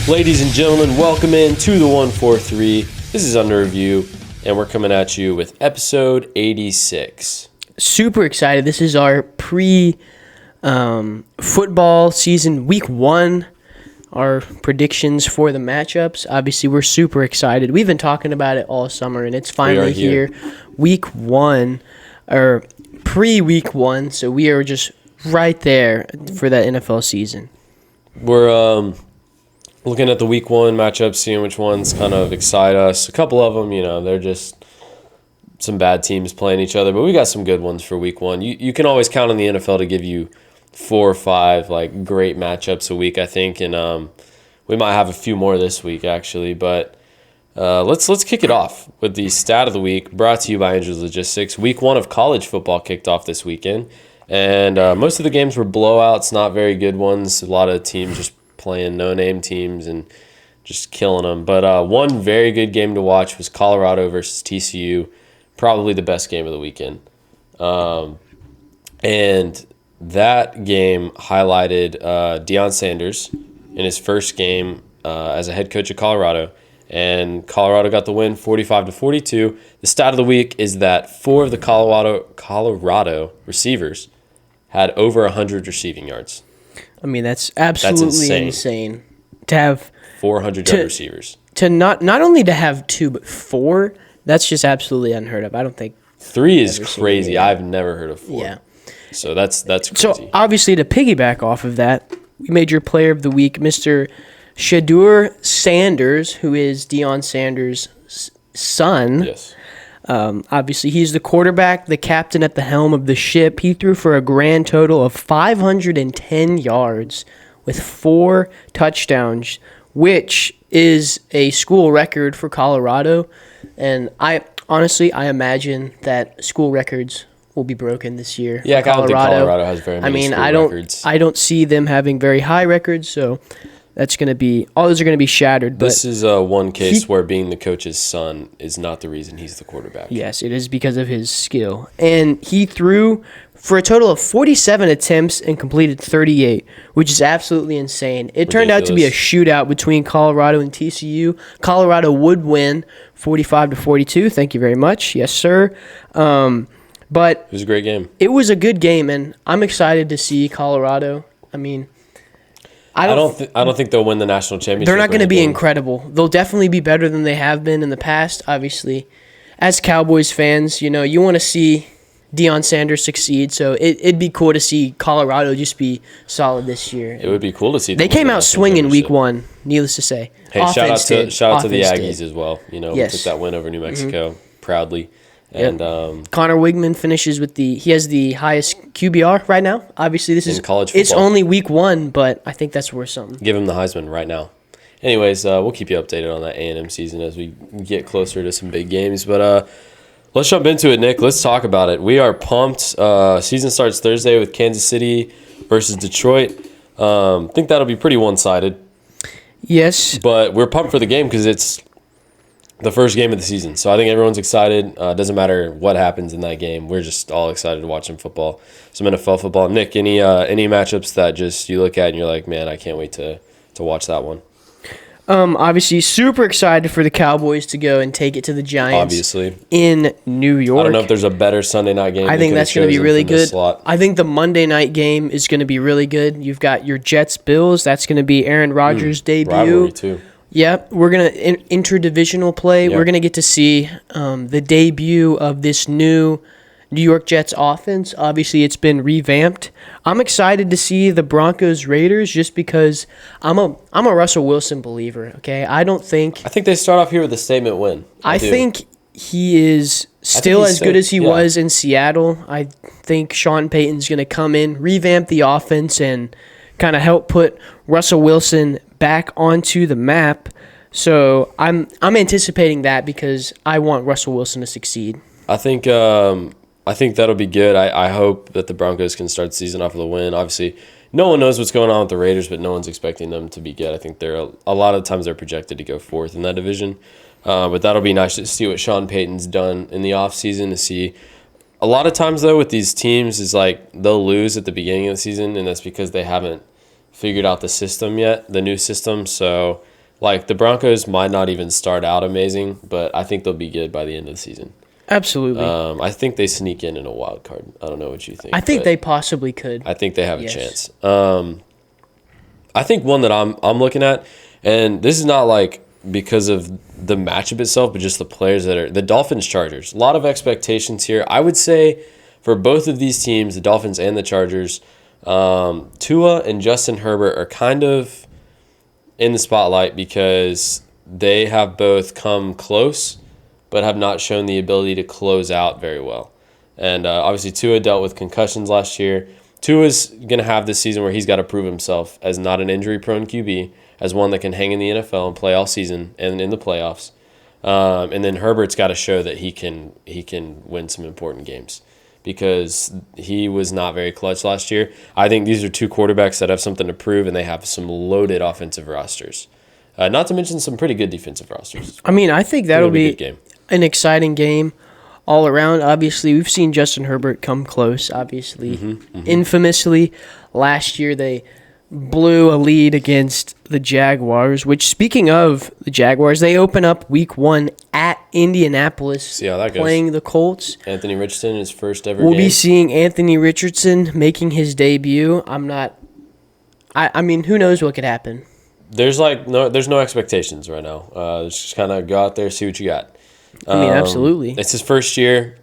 Ladies and gentlemen, welcome in to the 143. This is Under Review, and we're coming at you with episode 86. Super excited. This is our pre-football season, week 1. Our predictions for the matchups. Obviously, we're super excited. We've been talking about it all summer, and it's finally here. Week 1, or pre-week 1, so we are just right there for that NFL season. We're looking at the week 1 matchups, seeing which ones kind of excite us. A couple of them, they're just some bad teams playing each other, but we got some good ones for week 1. You can always count on the NFL to give you 4 or 5 great matchups a week, I think, and we might have a few more this week actually. But let's kick it off with the stat of the week, brought to you by Angels Logistics. Week 1 of college football kicked off this weekend, and most of the games were blowouts, not very good ones. A lot of teams just playing no-name teams and just killing them. But one very good game to watch was Colorado versus TCU, probably the best game of the weekend. And that game highlighted Deion Sanders in his first game as a head coach of Colorado, and Colorado got the win 45-42. The stat of the week is that 4 of the Colorado receivers had over 100 receiving yards. I mean, that's absolutely insane to have 400-yard receivers. To not only to have 2, but 4. That's just absolutely unheard of. I don't think 3 is crazy. I've never heard of 4. Yeah. So that's crazy. So obviously, to piggyback off of that, we made your player of the week, Mr. Shedeur Sanders, who is Deion Sanders' son. Yes. Obviously, he's the quarterback, the captain at the helm of the ship. He threw for a grand total of 510 yards with 4 touchdowns, which is a school record for Colorado. And I imagine that school records will be broken this year. Yeah, I don't think Colorado has very many records. I don't see them having very high records, so that's going to be – all those are going to be shattered. This is one case where being the coach's son is not the reason he's the quarterback. Yes, it is because of his skill. And he threw for a total of 47 attempts and completed 38, which is absolutely insane. It turned out to be a shootout between Colorado and TCU. Colorado would win 45-42. Thank you very much. Yes, sir. But it was a great game. It was a good game, and I'm excited to see Colorado. I mean, I don't think they'll win the national championship. They're not going to be incredible. They'll definitely be better than they have been in the past. Obviously, as Cowboys fans, you want to see Deion Sanders succeed. So it'd be cool to see Colorado just be solid this year. It would be cool to see. They came out swinging week 1. Needless to say. Hey, shout out to the Aggies as well. We took that win over New Mexico proudly. And Connor Wigman finishes with he has the highest QBR right now. Obviously, this is college football. It's only week 1, but I think that's worth something. Give him the Heisman right now. Anyways, we'll keep you updated on that A&M season as we get closer to some big games. But let's jump into it, Nick. Let's talk about it. We are pumped. Season starts Thursday with Kansas City versus Detroit. Think that'll be pretty one-sided. Yes. But we're pumped for the game because it's the first game of the season. So I think everyone's excited. Doesn't matter what happens in that game. We're just all excited to watch some football, some NFL football. Nick, any matchups that just you look at and you're like, man, I can't wait to watch that one? Obviously, super excited for the Cowboys to go and take it to the Giants. Obviously. In New York. I don't know if there's a better Sunday night game. I think that's going to be really good. I think the Monday night game is going to be really good. You've got your Jets-Bills. That's going to be Aaron Rodgers' debut. Rivalry, too. Yeah, we're going to interdivisional play. Yep. We're going to get to see the debut of this new New York Jets offense. Obviously, it's been revamped. I'm excited to see the Broncos Raiders just because I'm a Russell Wilson believer, okay? I think they start off here with a statement win. I think he is still as good as he was in Seattle. I think Sean Payton's going to come in, revamp the offense, and kind of help put Russell Wilson back onto the map. So I'm anticipating that because I want Russell Wilson to succeed. I think that'll be good. I hope that the Broncos can start the season off with a win. Obviously, no one knows what's going on with the Raiders, but no one's expecting them to be good. I think a lot of times they're projected to go 4th in that division. But that'll be nice to see what Sean Payton's done in the offseason, to see. A lot of times, though, with these teams is they'll lose at the beginning of the season, and that's because they haven't figured out the system yet, the new system. So Like, the Broncos might not even start out amazing, but I think they'll be good by the end of the season. Absolutely. I think they sneak in a wild card. I don't know what you think. I think but they possibly could. I think they have a Yes. chance. I think one that I'm looking at, and this is not like because of the matchup itself, but just the players that are the Dolphins Chargers. A lot of expectations here. I would say for both of these teams, the Dolphins and the Chargers, Tua and Justin Herbert are kind of in the spotlight because they have both come close, but have not shown the ability to close out very well. And obviously, Tua dealt with concussions last year. Tua's going to have this season where he's got to prove himself as not an injury-prone QB, as one that can hang in the NFL and play all season and in the playoffs. And then Herbert's got to show that he can win some important games because he was not very clutch last year. I think these are two quarterbacks that have something to prove, and they have some loaded offensive rosters. Not to mention some pretty good defensive rosters. I mean, I think that'll It'll be a be good game. an exciting game all around. Obviously, we've seen Justin Herbert come close. Obviously, infamously, last year they blew a lead against the Jaguars, which, speaking of the Jaguars, they open up week 1 at Indianapolis. See how that goes. Playing the Colts. Anthony Richardson, his first ever We'll game. be seeing Anthony Richardson making his debut. I mean, who knows what could happen. There's no expectations right now. Just kind of go out there, see what you got. I mean, absolutely. It's his first year.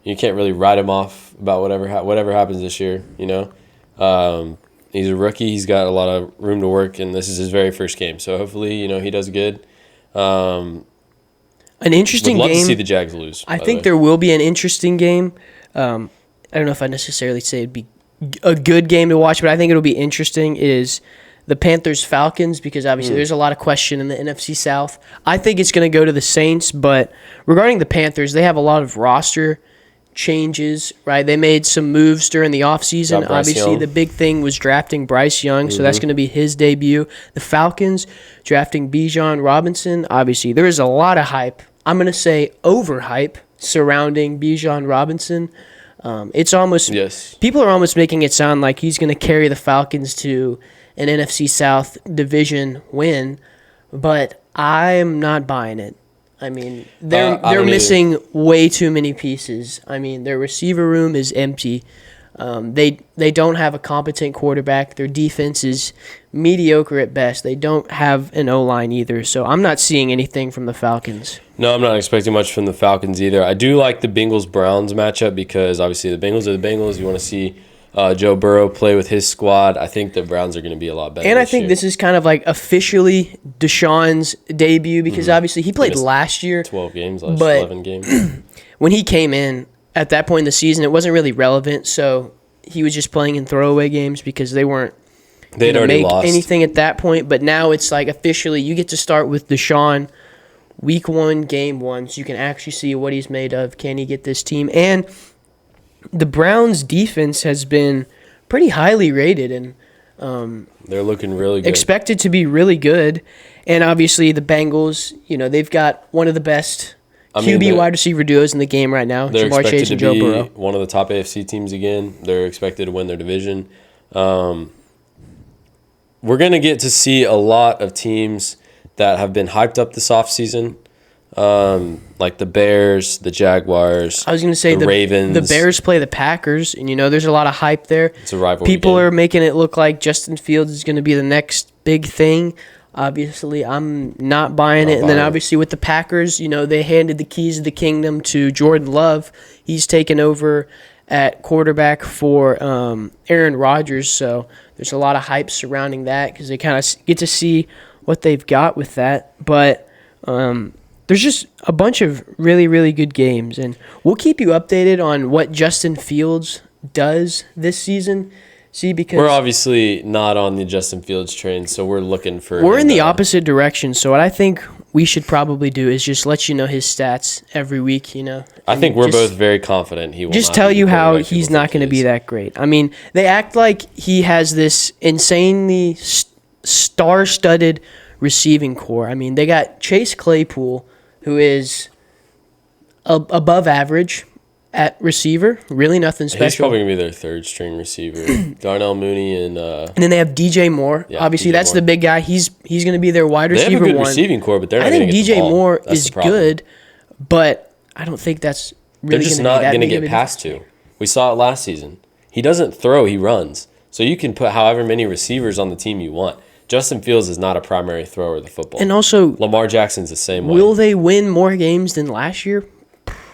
You can't really write him off about whatever happens this year. You know, he's a rookie. He's got a lot of room to work, and this is his very first game. So hopefully, he does good. An interesting Would love game. to see the Jags lose. I by think the way. there will be an interesting game. I don't know if I necessarily say it'd be a good game to watch, but I think it'll be interesting. Is the Panthers-Falcons, because obviously there's a lot of question in the NFC South. I think it's going to go to the Saints, but regarding the Panthers, they have a lot of roster changes, right? They made some moves during the offseason. Got Bryce Obviously, Young. the big thing was drafting Bryce Young, so that's going to be his debut. The Falcons drafting Bijan Robinson. Obviously, there is a lot of hype. I'm going to say overhype surrounding Bijan Robinson. It's almost Yes. people are almost making it sound like he's going to carry the Falcons to an NFC South division win, but I'm not buying it. I mean, I they're don't missing way too many pieces. I mean, their receiver room is empty. They don't have a competent quarterback. Their defense is mediocre at best. They don't have an O-line either. So I'm not seeing anything from the Falcons. No, I'm not expecting much from the Falcons either. I do like the Bengals-Browns matchup because obviously the Bengals are the Bengals. You want to see Joe Burrow play with his squad. I think the Browns are going to be a lot better. And I think this is kind of like officially Deshaun's debut because obviously he played Missed last year. 12 games, last but 11 games. When he came in at that point in the season, it wasn't really relevant. So he was just playing in throwaway games because they weren't They'd going to already make lost. anything at that point. But now it's like officially you get to start with Deshaun week 1, game 1, so you can actually see what he's made of. Can he get this team? And the Browns' defense has been pretty highly rated and They're looking really good. expected to be really good. And obviously the Bengals, they've got one of the best QB wide receiver duos in the game right now, They're Jamar expected Chase to and Joe be Burrow. one of the top AFC teams again. They're expected to win their division. We're going to get to see a lot of teams that have been hyped up this offseason, like the Bears, the Jaguars, I was going to say the Ravens. The Bears play the Packers, and there's a lot of hype there. It's a rivalry People game. are making it look like Justin Fields is going to be the next big thing. Obviously, I'm not buying it. And then obviously with the Packers, they handed the keys of the kingdom to Jordan Love. He's taken over at quarterback for Aaron Rodgers. So there's a lot of hype surrounding that because they kind of get to see what they've got with that. But there's just a bunch of really, really good games. And we'll keep you updated on what Justin Fields does this season. See, because We're obviously not on the Justin Fields train, so we're looking for. we're him in the to- opposite direction. So what I think we should probably do is just let you know his stats every week. I think we're just- both very confident he will. Just not tell be the you how quarterback he's people not think going to he be is. that great. I mean, they act like he has this insanely star-studded receiving core. I mean, they got Chase Claypool, who is above average. at receiver. Really nothing He's special. probably going to be their third string receiver. Darnell Mooney and And then they have DJ Moore. Yeah, Obviously, DJ that's Moore. the big guy. He's going to be their wide they have receiver a good one. receiving core, but they're not I think gonna get the DJ ball. Moore That's is the problem. good, but I don't think that's really They're just gonna not be that going to big of get a passed to. We saw it last season. He doesn't throw, he runs. So you can put however many receivers on the team you want. Justin Fields is not a primary thrower of the football. And also, Lamar Jackson's the same way. will they win more games than last year?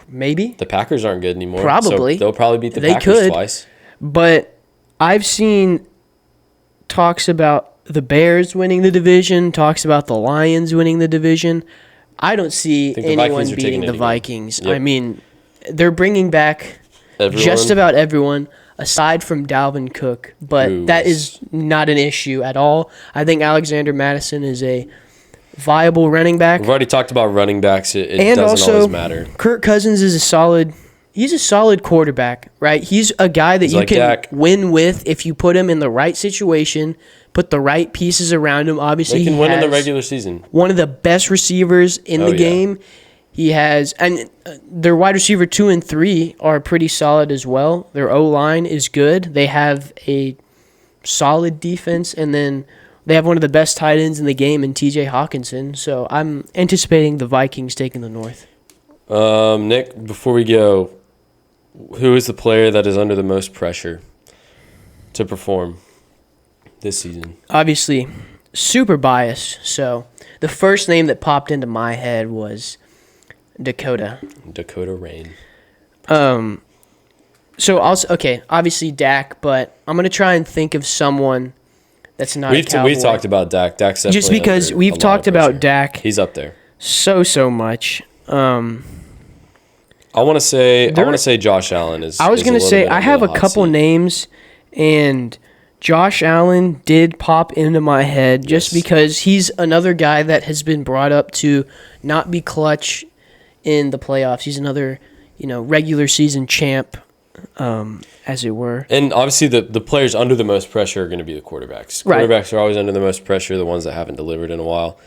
Maybe. The Packers aren't good anymore. Probably. So they'll probably beat the They Packers could. twice. But I've seen talks about the Bears winning the division, talks about the Lions winning the division. I don't see think the anyone Vikings are taking beating it the again. Vikings. Yep. I mean, they're bringing back Everyone, just about everyone aside from Dalvin Cook, but Who that is- is not an issue at all. I think Alexander Madison is a viable running back. We've already talked about running backs. It And doesn't also, always matter. Kirk Cousins is he's a solid quarterback, right? He's a guy that He's you like can Dak. win with if you put him in the right situation, put the right pieces around him. Obviously, They can he win in the has regular season. one of the best receivers in Oh, the yeah. game. He has, and their wide receiver 2 and 3 are pretty solid as well. Their O-line is good. They have a solid defense, and then they have one of the best tight ends in the game in TJ Hawkinson. So I'm anticipating the Vikings taking the North. Nick, before we go, who is the player that is under the most pressure to perform this season? Obviously, super biased. So the first name that popped into my head was Dakota. Dakota Rain. So obviously Dak, but I'm gonna try and think of someone that's not a We've Cowboy. talked about Dak. Dak's definitely Just because under we've a lot talked of about pressure. Dak He's up there. so much. I want to say Josh Allen is. I was is a gonna little say bit I under have the a hot couple seat. names, and Josh Allen did pop into my head just Yes. because he's another guy that has been brought up to not be clutch in the playoffs. He's another, regular season champ, as it were. And obviously, the players under the most pressure are going to be the quarterbacks. Right. Quarterbacks are always under the most pressure, the ones that haven't delivered in a while.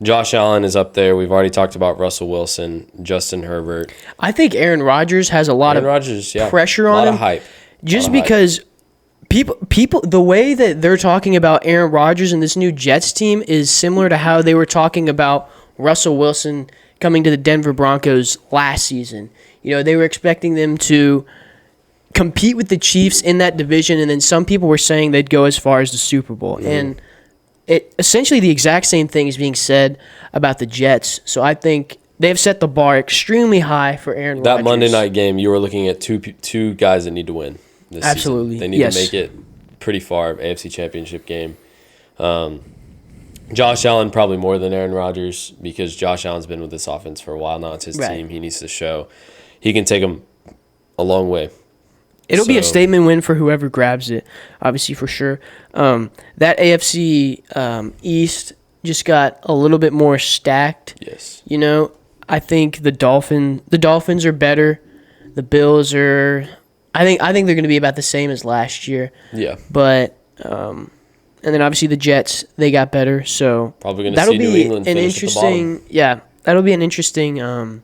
Josh Allen is up there. We've already talked about Russell Wilson, Justin Herbert, I think Aaron Rodgers has a lot Aaron of Rodgers. Yeah, pressure a on lot him. of hype. just lot of hype. because people the way that they're talking about Aaron Rodgers and this new Jets team is similar to how they were talking about Russell Wilson coming to the Denver Broncos last season. They were expecting them to compete with the Chiefs in that division, and then some people were saying they'd go as far as the Super Bowl. And it essentially the exact same thing is being said about the Jets. So I think they've set the bar extremely high for Aaron That Rodgers. Monday night game, you were looking at two guys that need to win this Absolutely, season. They need yes. to make it pretty far, AFC Championship game. Josh Allen probably more than Aaron Rodgers because Josh Allen's been with this offense for a while now. It's his Right. team. He needs to show he can take them a long way. It'll be a So- statement win for whoever grabs it, obviously, for sure. That AFC East just got a little bit more stacked. Yes. I think the Dolphins are better. The Bills are. I think they're going to be about the same as last year. Yeah. But and then obviously the Jets, they got better. So Probably going to that'll see be New England an finish at the bottom. interesting. Yeah, that'll be an interesting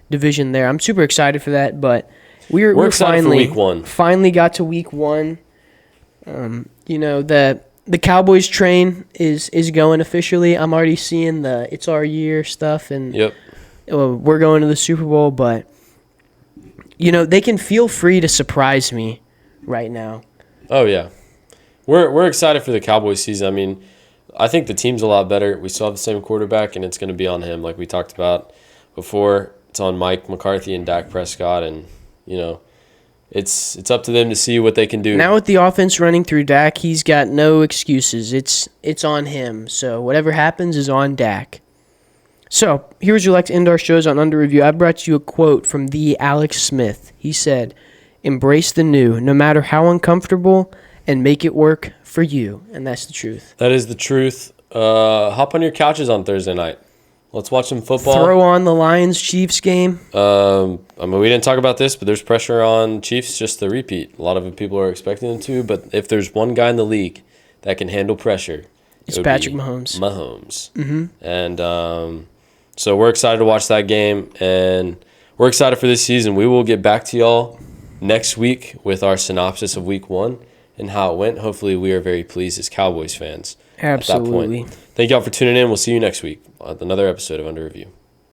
division there. I'm super excited for that. But we're excited for finally week one. Finally got to week one. The Cowboys train is going officially. I'm already seeing the "It's Our Year" stuff, and Yep. we're going to the Super Bowl. But they can feel free to surprise me right now. Oh yeah, we're excited for the Cowboys season. I mean, I think the team's a lot better. We still have the same quarterback, and it's going to be on him, like we talked about before. It's on Mike McCarthy and Dak Prescott, and it's up to them to see what they can do. Now with the offense running through Dak, he's got no excuses. It's on him. So whatever happens is on Dak. So here's your like to end our shows on Under Review. I brought you a quote from the Alex Smith. He said, "Embrace the new, no matter how uncomfortable, and make it work for you." And that's the truth. That is the truth. Hop on your couches on Thursday night. Let's watch some football. Throw on the Lions-Chiefs game. We didn't talk about this, but there's pressure on Chiefs just to repeat. A lot of people are expecting them to, but if there's one guy in the league that can handle pressure, It's it would Patrick be Mahomes. Mm-hmm. And so we're excited to watch that game, and we're excited for this season. We will get back to y'all next week with our synopsis of week 1 and how it went. Hopefully we are very pleased as Cowboys fans. Absolutely. At that point. Thank y'all for tuning in. We'll see you next week on another episode of Under Review.